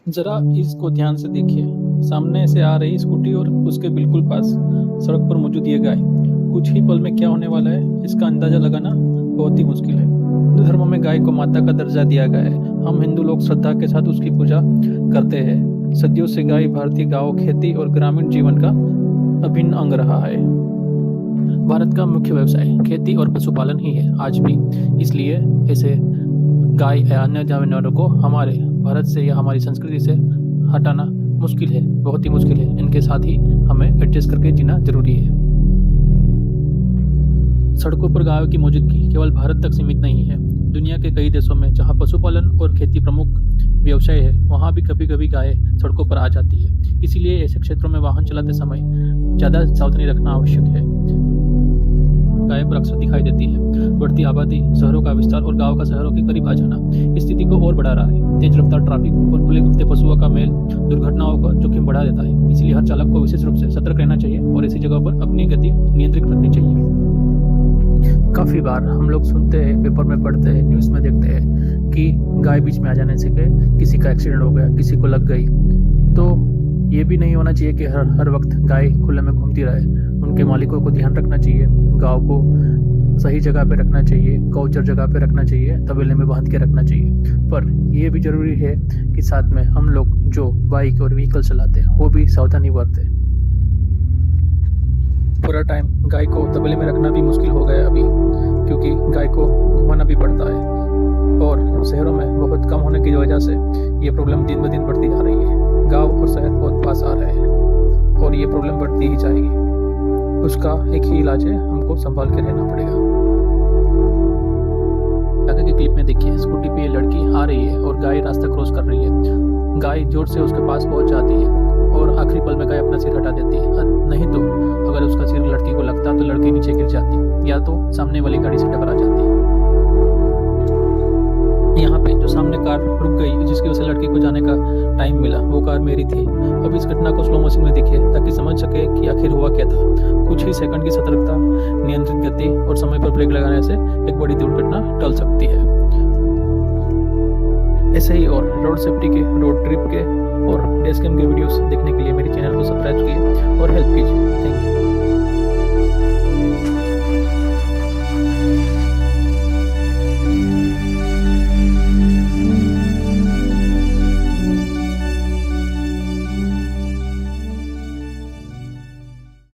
जरा इसको ध्यान से देखिए। सामने से आ रही स्कूटी और उसके बिल्कुल पास सड़क पर मौजूद ये गाय। कुछ ही पल में क्या होने वाला है इसका अंदाजा लगाना बहुत ही मुश्किल है। हिंदू धर्म में गाय को माता का दर्जा दिया गया है। हम हिंदू लोग श्रद्धा के साथ उसकी पूजा करते हैं। सदियों से गाय भारतीय गांव, खेती और ग्रामीण जीवन का अभिन्न अंग रहा है। भारत का मुख्य व्यवसाय खेती और पशुपालन ही है आज भी। इसलिए ऐसे गाय या अन्य जानवरों को हमारे भारत से या हमारी संस्कृति से हटाना मुश्किल है, बहुत ही मुश्किल है। इनके साथ ही हमें एडजस्ट करके जीना जरूरी है। सड़कों पर गायों की मौजूदगी केवल भारत तक सीमित नहीं है। दुनिया के कई देशों में जहां पशुपालन और खेती प्रमुख व्यवसाय है, वहां भी कभी कभी गाय सड़कों पर आ जाती है। इसीलिए ऐसे क्षेत्रों में वाहन चलाते समय ज़्यादा सावधानी रखना आवश्यक है। गाय पर अक्सर दिखाई देती है। बढ़ती आबादी, शहरों का विस्तार और गांव का शहरों के करीब आ जाना इस स्थिति को और बढ़ा रहा है। तेज रफ्तार ट्रैफिक और खुले घूमते पशुओं का मेल दुर्घटनाओं का जोखिम बढ़ा देता है। इसलिए हर चालक को विशेष रूप से सतर्क रहना चाहिए और ऐसी जगह पर अपनी गति नियंत्रित रखनी चाहिए। काफ़ी बार हम लोग सुनते हैं, पेपर में पढ़ते हैं, न्यूज़ में देखते हैं कि गाय बीच में आ जाने से किसी का एक्सीडेंट हो गया, किसी को लग गई। तो ये भी नहीं होना चाहिए कि हर वक्त गाय खुले में घूमती रहे। उनके मालिकों को ध्यान रखना चाहिए, गाँव को सही जगह पे रखना चाहिए, गौचर जगह पे रखना चाहिए, तबेले में बांध के रखना चाहिए। पर यह भी जरूरी है कि साथ में हम लोग जो बाइक और व्हीकल चलाते हैं वो भी सावधानी बरतें। पूरा टाइम गाय को तबेले में रखना भी मुश्किल हो गया अभी, क्योंकि गाय को घुमाना भी पड़ता है और शहरों में बहुत कम होने की वजह से ये प्रॉब्लम दिन ब दिन बढ़ती जा रही है। गांव और शहर बहुत पास आ रहे हैं और ये प्रॉब्लम बढ़ती ही जाएगी। उसका एक ही इलाज है, हमको संभाल के रहना पड़ेगा। आगे के क्लिप में देखिए, स्कूटी पे ये लड़की आ रही है और गाय रास्ता क्रॉस कर रही है। गाय जोर से उसके पास पहुंच जाती है और आखिरी पल में गाय अपना सिर हटा देती है। नहीं तो अगर उसका सिर लड़की को लगता तो लड़की नीचे गिर जाती या तो सामने वाली गाड़ी से टकरा जाती। यहाँ पे जो सामने कार रुक गई, जिसकी वजह से लड़की को जाने का टाइम मिला, वो कार मेरी थी। अब इस घटना को स्लो मोशन में देखिए ताकि समझ सके कि आखिर हुआ क्या था। कुछ ही सेकंड की सतर्कता, नियंत्रित गति और समय पर ब्रेक लगाने से एक बड़ी दुर्घटना टल सकती है। ऐसे ही और रोड सेफ्टी के, रोड ट्रिप के और डैश कैम के वीडियोस देखने के लिए मेरे चैनल को सब्सक्राइब कीजिए और हेल्प कीजिए।